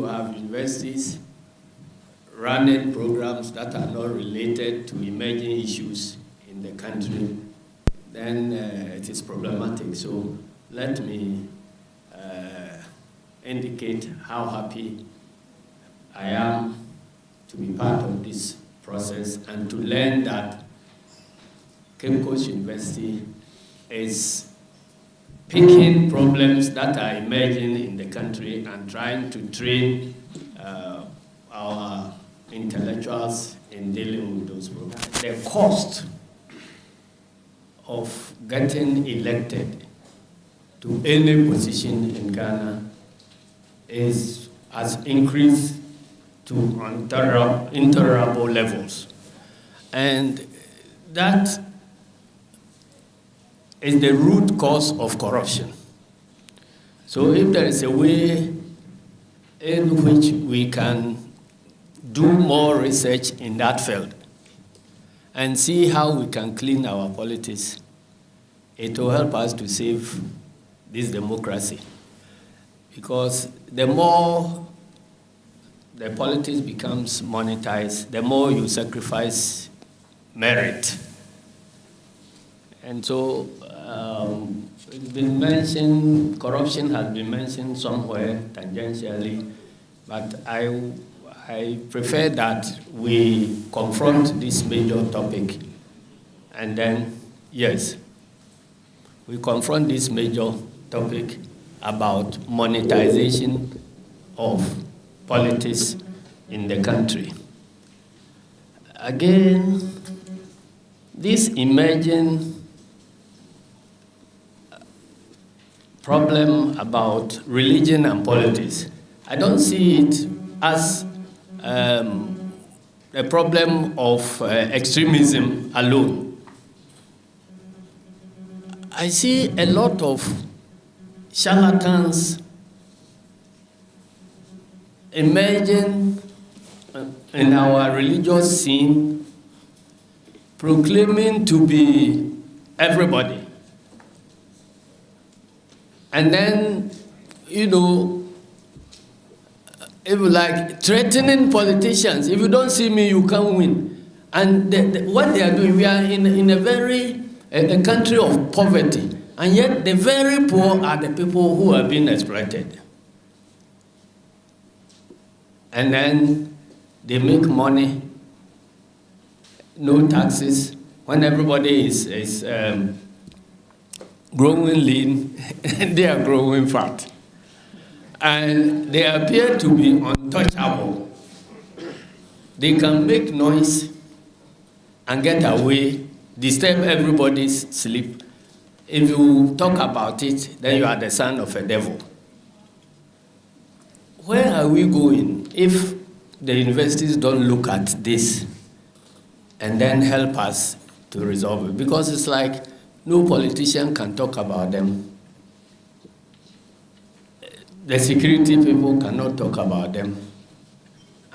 to have universities running programs that are not related to emerging issues in the country, then it is problematic. So let me indicate how happy I am to be part of this process and to learn that Cape Coast University is picking problems that are emerging in the country and trying to train our intellectuals in dealing with those problems. The cost of getting elected to any position in Ghana has increased to intolerable levels. And that is the root cause of corruption. So if there is a way in which we can do more research in that field and see how we can clean our politics, it will help us to save this democracy. Because the more the politics becomes monetized, the more you sacrifice merit. And so it's been mentioned, corruption has been mentioned somewhere tangentially, but I prefer that we confront this major topic and then, yes, we confront this major topic about monetization of politics in the country. Again, this emerging problem about religion and politics, I don't see it as a problem of extremism alone. I see a lot of charlatans emerging in our religious scene, proclaiming to be everybody. And then, if you like, threatening politicians, if you don't see me, you can't win. And what they are doing, we are in a country of poverty, and yet the very poor are the people who are being exploited. And then they make money, no taxes, when everybody is growing lean, they are growing fat. And they appear to be untouchable. They can make noise and get away, disturb everybody's sleep. If you talk about it, then you are the son of a devil. Where are we going if the universities don't look at this and then help us to resolve it? Because it's like no politician can talk about them. The security people cannot talk about them.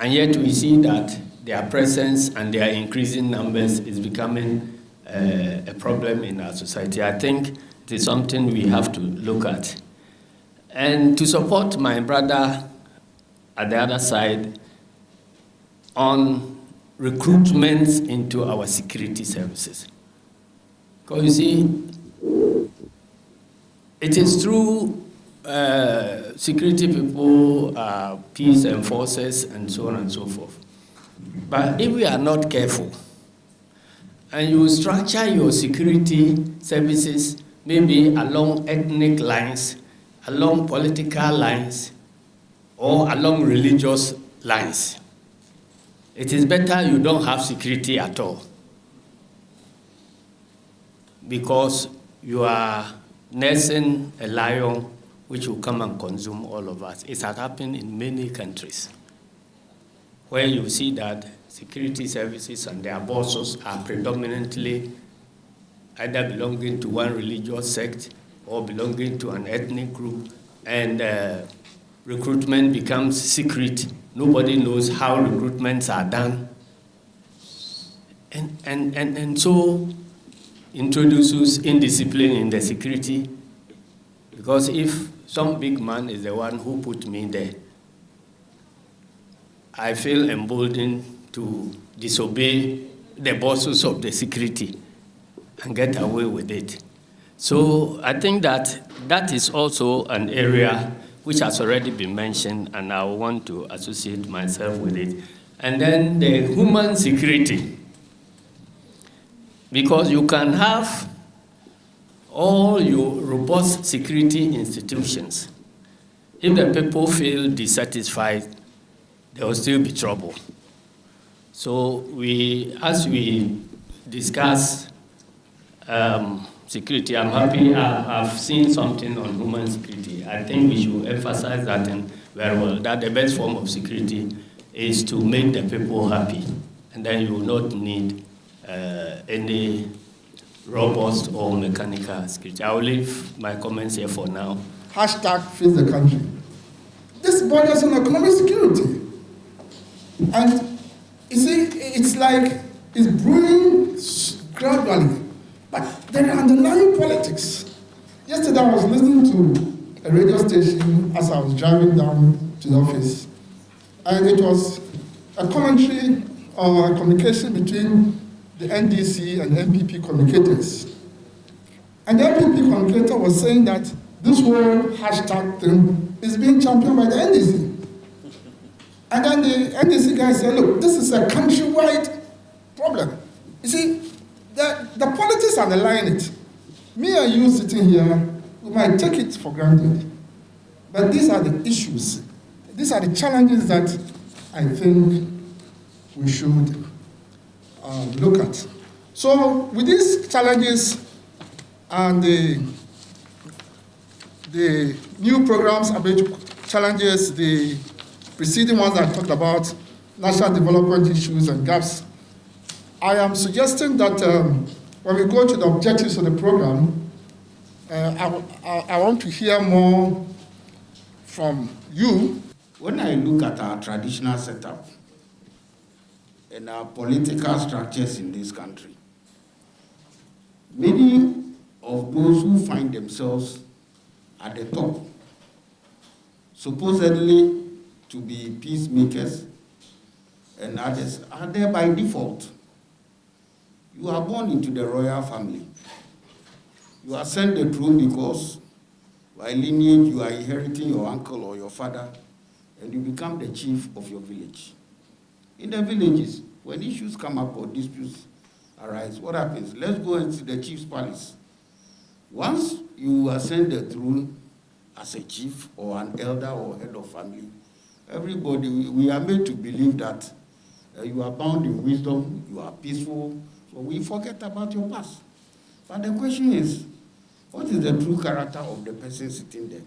And yet we see that their presence and their increasing numbers is becoming a problem in our society. I think it is something we have to look at. And to support my brother at the other side on recruitment into our security services. Because you see, it is through security people, peace enforcers, and so on and so forth. But if we are not careful, and you structure your security services maybe along ethnic lines, along political lines, or along religious lines, it is better you don't have security at all. Because you are nursing a lion which will come and consume all of us. It has happened in many countries where you see that security services and their bosses are predominantly either belonging to one religious sect or belonging to an ethnic group, and recruitment becomes secret. Nobody knows how recruitments are done. And so introduces indiscipline in the security, because if some big man is the one who put me there, I feel emboldened to disobey the bosses of the security and get away with it. So I think that is also an area which has already been mentioned, and I want to associate myself with it. And then the human security, because you can have all your robust security institutions. If the people feel dissatisfied, there will still be trouble. So as we discuss security, I'm happy I've seen something on human security. I think we should emphasize that very well, that the best form of security is to make the people happy, and then you will not need any robust or mechanical security. I will leave my comments here for now. Hashtag face the country. This borders on economic security. And you see, it's like it's brewing gradually, but there are underlying politics. Yesterday I was listening to a radio station as I was driving down to the office, and it was a commentary or a communication between the NDC and MPP communicators. And the MPP communicator was saying that this whole hashtag thing is being championed by the NDC. And then the NDC guy said, look, this is a countrywide problem. You see, the politics underlying it. Me and you sitting here, we might take it for granted. But these are the issues. These are the challenges that I think we should look at. So with these challenges and the new programs about challenges, the preceding ones I talked about, national development issues and gaps, I am suggesting that when we go to the objectives of the program, I want to hear more from you. When I look at our traditional setup and our political structures in this country, many of those who find themselves at the top, supposedly to be peacemakers, and others are there by default. You are born into the royal family. You ascend the throne because by lineage you are inheriting your uncle or your father, and you become the chief of your village. In the villages, when issues come up or disputes arise, what happens? Let's go into the chief's palace. Once you ascend the throne as a chief or an elder or head of family, everybody, we are made to believe that you are bound in wisdom, you are peaceful, so we forget about your past. But the question is, what is the true character of the person sitting there?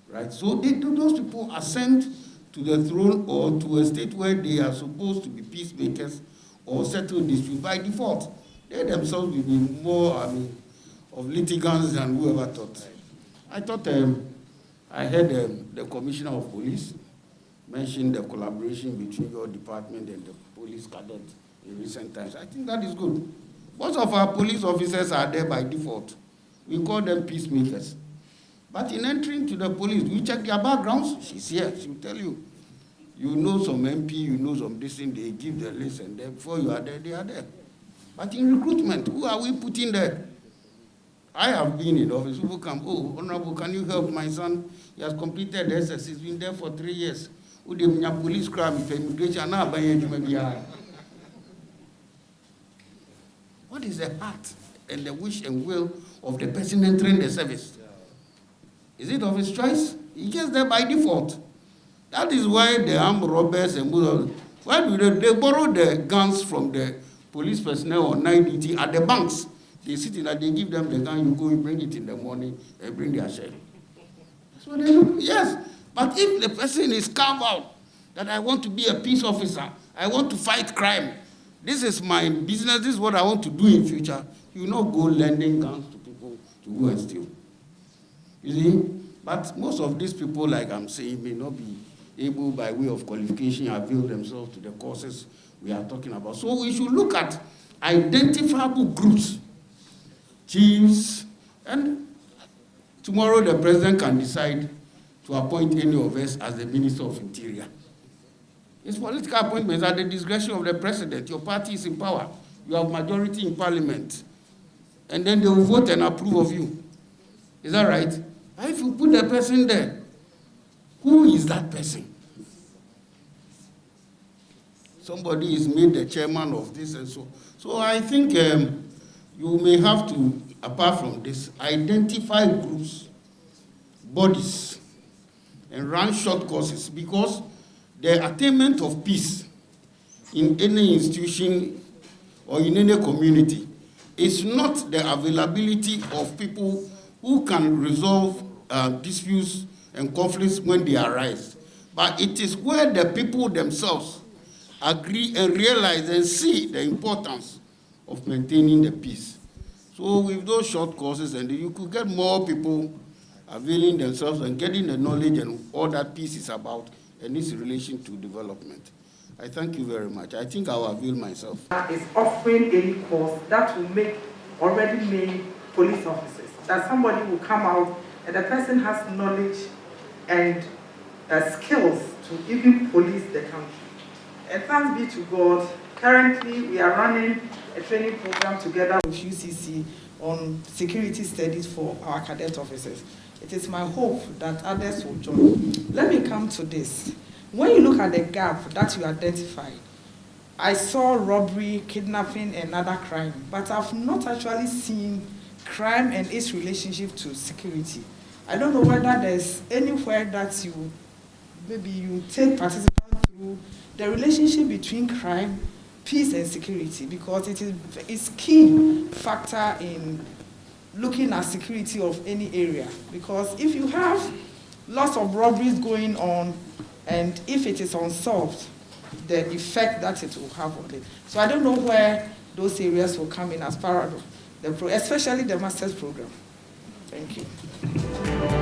Right? So those people ascend to the throne or to a state where they are supposed to be peacemakers or settle disputes by default. They themselves will be more, of litigants than whoever thought. I thought I heard the Commissioner of Police mention the collaboration between your department and the police cadet in recent times. I think that is good. Most of our police officers are there by default. We call them peacemakers. But in entering to the police, we check their backgrounds. She's here, she'll tell you. You know some MP, you know some this thing, they give the list, and then before you are there, they are there. But in recruitment, who are we putting there? I have been in office. People come, oh, Honorable, can you help my son? He has completed the SS. He's been there for 3 years. Police crime, immigration, what is the heart and the wish and will of the person entering the service? Is it of his choice? He gets there by default. That is why the armed robbers and why do they borrow the guns from the police personnel on night duty at the banks? They sit in that, they give them the gun, you go, you bring it in the morning, and bring their share. That's what they do. Yes. But if the person is carved out that I want to be a peace officer, I want to fight crime, this is my business, this is what I want to do in future, you not go lending guns to people to go and steal. You see? But most of these people, like I'm saying, may not be able, by way of qualification, avail themselves to the courses we are talking about. So we should look at identifiable groups, chiefs, and tomorrow the president can decide to appoint any of us as the Minister of Interior. It's political appointments at the discretion of the president. Your party is in power. You have majority in parliament. And then they will vote and approve of you. Is that right? And if you put the person there, who is that person? Somebody is made the chairman of this and so. So I think you may have to, apart from this, identify groups, bodies, and run short courses, because the attainment of peace in any institution or in any community is not the availability of people who can resolve disputes and conflicts when they arise, but it is where the people themselves agree and realize and see the importance of maintaining the peace. So with those short courses, and you could get more people availing themselves and getting the knowledge and all that peace is about and its relation to development. I thank you very much. I think I will avail myself. Is offering any course that will make already made police officers, that somebody will come out and the person has knowledge and skills to even police the country. And thanks be to God, currently we are running a training program together with UCC on security studies for our cadet officers. It is my hope that others will join. Let me come to this. When you look at the gap that you identified, I saw robbery, kidnapping, and other crime, but I've not actually seen crime and its relationship to security. I don't know whether there's anywhere that maybe you take participants through the relationship between crime, peace, and security, because it's key factor in looking at security of any area. Because if you have lots of robberies going on, and if it is unsolved, the effect that it will have on it. So I don't know where those areas will come in as part of especially the master's program. Thank you.